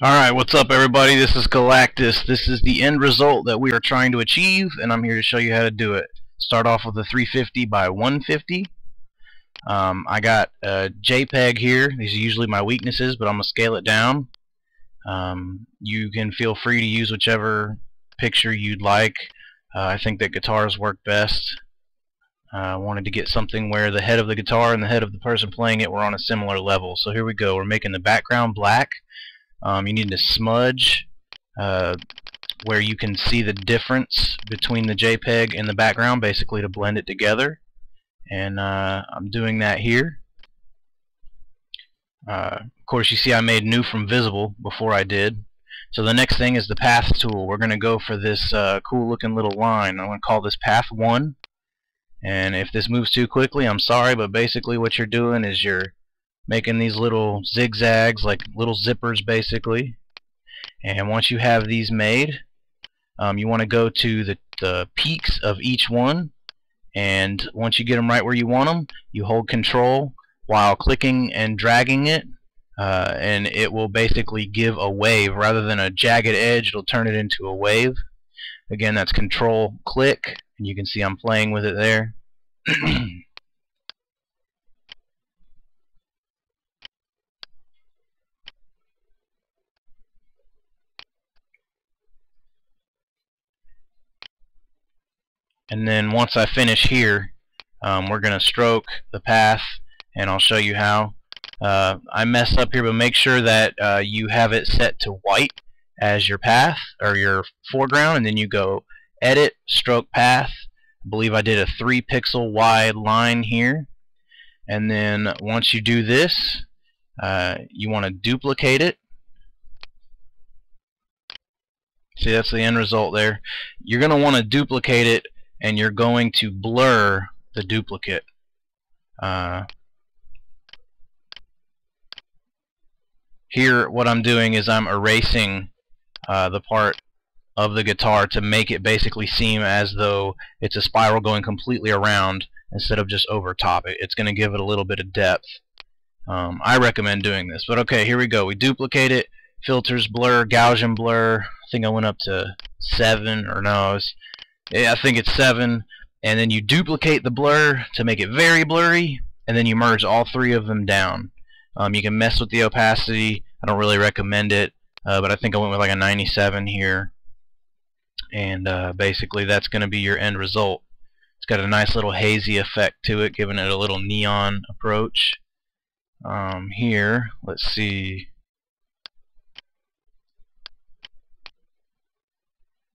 Alright, what's up everybody? This is Galactus. This is the end result that we are trying to achieve, and I'm here to show you how to do it. Start off with a 350 by 150. I got a JPEG here. These are usually my weaknesses, but I'm going to scale it down. You can feel free to use whichever picture you'd like. I think that guitars work best. I wanted to get something where the head of the guitar and the head of the person playing it were on a similar level. So here we go. We're making the background black. You need to smudge where you can see the difference between the JPEG and the background, basically to blend it together. And I'm doing that here. Of course, you see I made new from visible before I did. So the next thing is the path tool. We're going to go for this cool looking little line. I'm going to call this path 1. And if this moves too quickly, I'm sorry, but basically what you're doing is you're making these little zigzags, like little zippers basically. And once you have these made, you want to go to the peaks of each one, and once you get them right where you want them, you hold control while clicking and dragging it, and it will basically give a wave. Rather than a jagged edge, it'll turn it into a wave. Again, that's control click, and you can see I'm playing with it there. And then once I finish here, we're going to stroke the path, and I'll show you how. I messed up here, but make sure that you have it set to white as your path, or your foreground, and then you go Edit, Stroke Path. I believe I did a 3 pixel wide line here. And then once you do this, you want to duplicate it. See, that's the end result there. You're going to want to duplicate it, and you're going to blur the duplicate. Here what I'm doing is I'm erasing the part of the guitar to make it basically seem as though it's a spiral going completely around instead of just over top it. It's going to give it a little bit of depth. I recommend doing this. But okay, here we go. We duplicate it, filters, blur, Gaussian blur. I think I went up to 7, or no, I think it's 7. And then you duplicate the blur to make it very blurry, and then you merge all 3 of them down. You can mess with the opacity. I don't really recommend it, but I think I went with like a 97 here. And basically that's going to be your end result. It's got a nice little hazy effect to it, giving it a little neon approach. Here, let's see.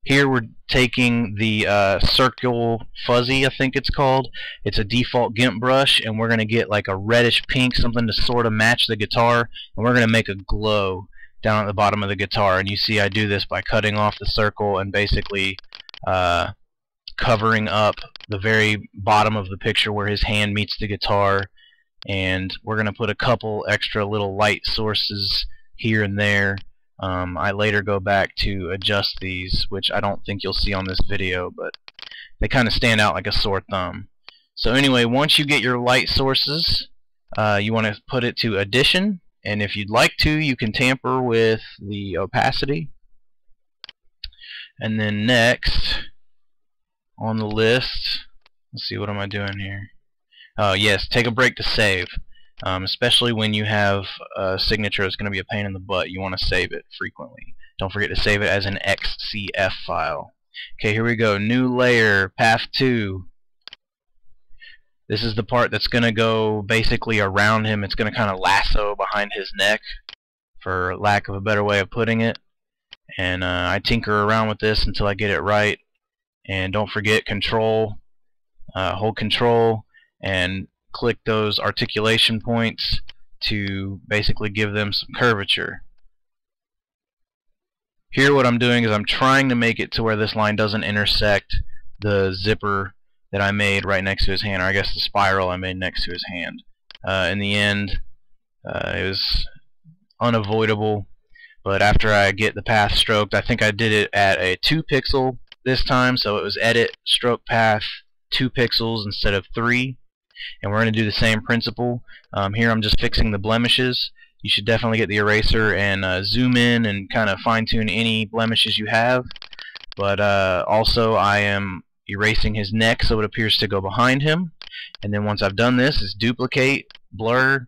Here we're taking the circle fuzzy, I think it's called. It's a default GIMP brush, and we're going to get like a reddish pink, something to sort of match the guitar, and we're going to make a glow down at the bottom of the guitar. And you see I do this by cutting off the circle and basically covering up the very bottom of the picture where his hand meets the guitar. And we're going to put a couple extra little light sources here and there. I later go back to adjust these, which I don't think you'll see on this video, but they kind of stand out like a sore thumb. So anyway, once you get your light sources, you want to put it to addition, and if you'd like to, you can tamper with the opacity. And then next on the list, let's see, what am I doing here? Oh yes, take a break to save. Especially when you have a signature that's going to be a pain in the butt, you want to save it frequently. Don't forget to save it as an XCF file. Okay, here we go. New layer, path 2. This is the part that's going to go basically around him. It's going to kind of lasso behind his neck, for lack of a better way of putting it. And I tinker around with this until I get it right. And don't forget control, hold control, and click those articulation points to basically give them some curvature. Here what I'm doing is I'm trying to make it to where this line doesn't intersect the zipper that I made right next to his hand, or I guess the spiral I made next to his hand. In the end, it was unavoidable, but after I get the path stroked, I think I did it at a 2 pixel this time, so it was edit, stroke path, 2 pixels instead of 3. And we're going to do the same principle. Here I'm just fixing the blemishes. you should definitely get the eraser and zoom in and kind of fine-tune any blemishes you have. But also I am erasing his neck so it appears to go behind him. And then once I've done this, is duplicate, blur,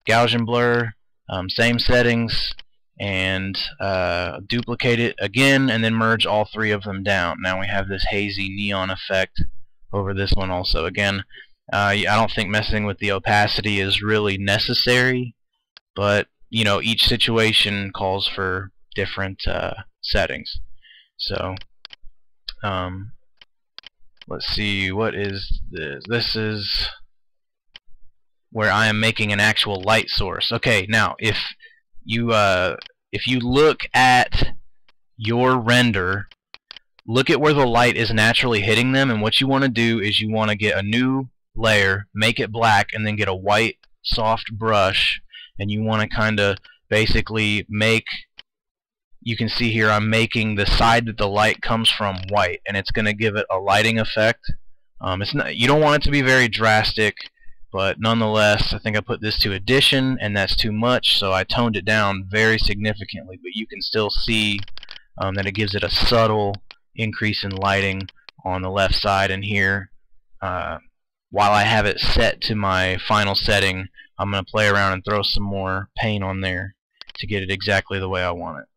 Gaussian blur, same settings, and duplicate it again, and then merge all three of them down. Now we have this hazy neon effect over this one also. Again, I don't think messing with the opacity is really necessary, but you know, each situation calls for different settings. So let's see, what is this? This is where I am making an actual light source. Okay, now if you look at your render, look at where the light is naturally hitting them, and what you want to do is you want to get a new layer, make it black, and then get a white soft brush, and you want to kind of basically make, you can see here I'm making the side that the light comes from white, and it's going to give it a lighting effect. It's not, you don't want it to be very drastic, but nonetheless, I think I put this to addition, and that's too much, so I toned it down very significantly. But you can still see that it gives it a subtle increase in lighting on the left side. And here, while I have it set to my final setting, I'm going to play around and throw some more paint on there to get it exactly the way I want it.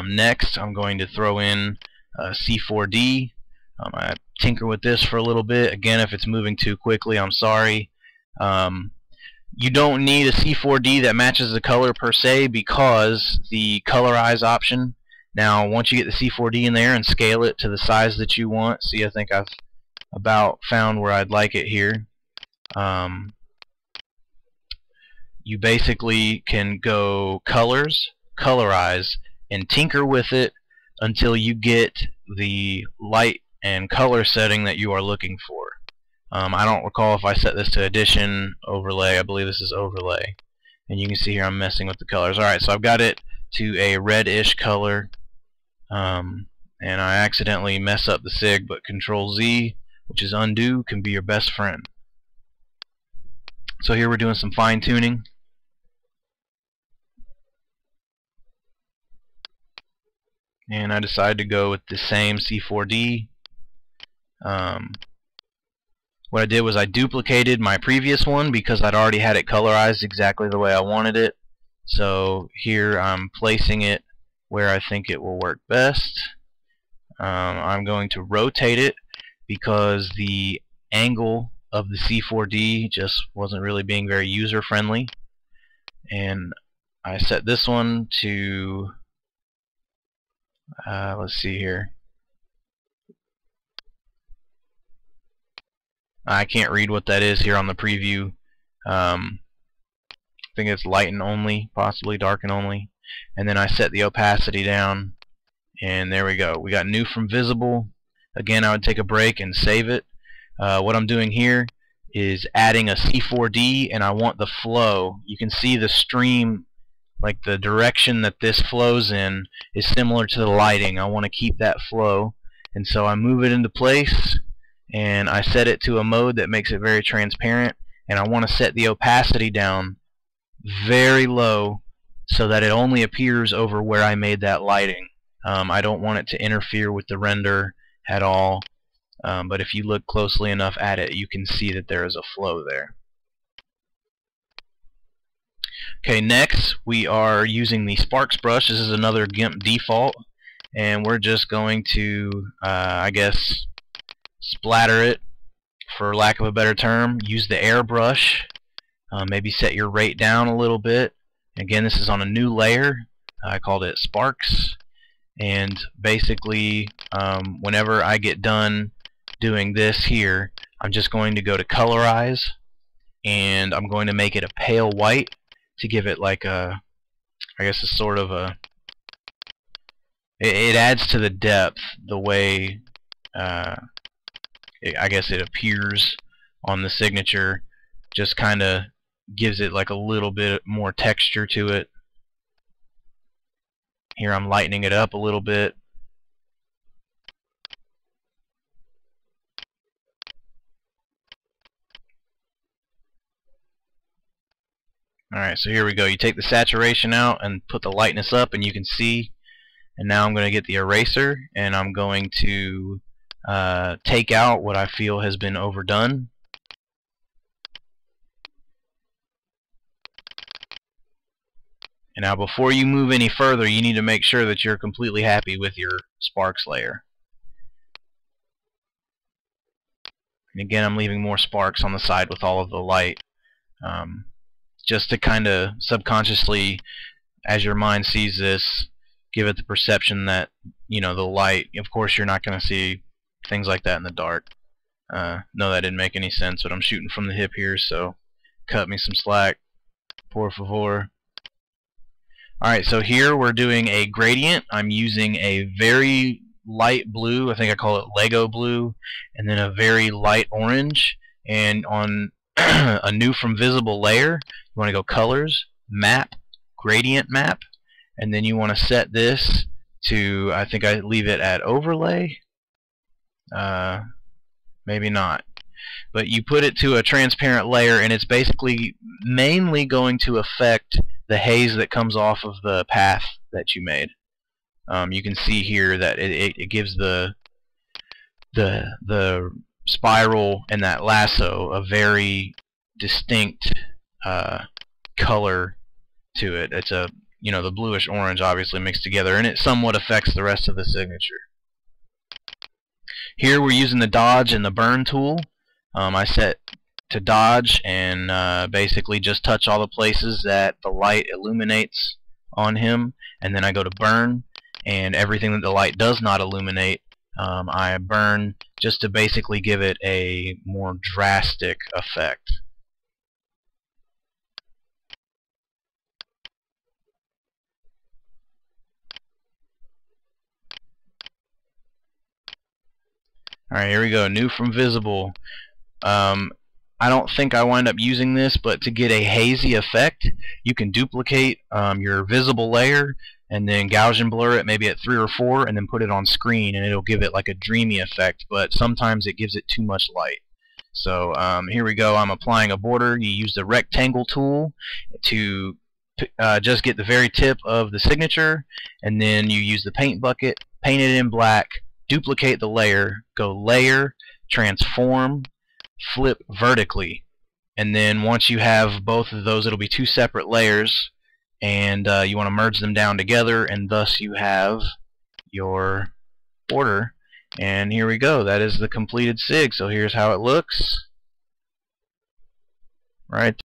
Next, I'm going to throw in C4D. I tinker with this for a little bit. Again, if it's moving too quickly, I'm sorry. You don't need a C4D that matches the color per se, because the colorize option, now once you get the C4D in there and scale it to the size that you want, see, I think I've about found where I'd like it here. You basically can go colors, colorize, and tinker with it until you get the light and color setting that you are looking for. I don't recall if I set this to addition, overlay. I believe this is overlay, and you can see here I'm messing with the colors. Alright, so I've got it to a reddish color, and I accidentally mess up the sig, but Control Z, which is undo, can be your best friend. So here we're doing some fine tuning. And I decided to go with the same C4D. What I did was I duplicated my previous one because I'd already had it colorized exactly the way I wanted it. So here I'm placing it where I think it will work best. I'm going to rotate it because the angle of the C4D just wasn't really being very user friendly. And I set this one to let's see here. I can't read what that is here on the preview. I think it's lighten only, possibly darken only. And then I set the opacity down, and there we go. We got new from visible. Again, I would take a break and save it. What I'm doing here is adding a C4D, and I want the flow. You can see the stream, like the direction that this flows in is similar to the lighting. I want to keep that flow, and so I move it into place, and I set it to a mode that makes it very transparent, and I want to set the opacity down very low so that it only appears over where I made that lighting. I don't want it to interfere with the render at all, but if you look closely enough at it, you can see that there is a flow there. Okay, next we are using the Sparks brush. This is another GIMP default, and we're just going to, I guess, splatter it, for lack of a better term. Use the airbrush. Maybe set your rate down a little bit. Again, this is on a new layer. I called it Sparks, and basically whenever I get done doing this here, I'm just going to go to colorize, and I'm going to make it a pale white to give it like a, I guess a sort of a, it adds to the depth the way I guess it appears on the signature. Just kind of gives it like a little bit more texture to it. Here I'm lightening it up a little bit. Alright, so here we go. You take the saturation out and put the lightness up, and you can see. And now I'm going to get the eraser, and I'm going to take out what I feel has been overdone. And now before you move any further, you need to make sure that you're completely happy with your sparks layer. And again, I'm leaving more sparks on the side with all of the light, just to kind of subconsciously, as your mind sees this, give it the perception that, you know, the light, of course you're not going to see things like that in the dark. No, that didn't make any sense, but I'm shooting from the hip here, so cut me some slack, por favor. Alright, so here we're doing a gradient. I'm using a very light blue, I think I call it Lego blue, and then a very light orange. And on a new from visible layer, you want to go colors, map, gradient map, and then you want to set this to, I think I leave it at overlay, maybe not, but you put it to a transparent layer, and it's basically mainly going to affect the haze that comes off of the path that you made. You can see here that it gives the spiral and that lasso a very distinct color to it. It's a, you know, the bluish orange obviously mixed together, and it somewhat affects the rest of the signature. Here we're using the dodge and the burn tool. I set to dodge and basically just touch all the places that the light illuminates on him, and then I go to burn, and everything that the light does not illuminate, I burn just to basically give it a more drastic effect. Alright, here we go, new from visible. I don't think I wind up using this, but to get a hazy effect, you can duplicate your visible layer and then Gaussian blur it maybe at 3 or 4 and then put it on screen, and it'll give it like a dreamy effect, but sometimes it gives it too much light. So here we go, I'm applying a border. You use the rectangle tool to just get the very tip of the signature, and then you use the paint bucket, paint it in black, duplicate the layer, go layer, transform, flip vertically, and then once you have both of those, it'll be 2 separate layers, and you want to merge them down together, and thus you have your border. And here we go, that is the completed sig. So here's how it looks right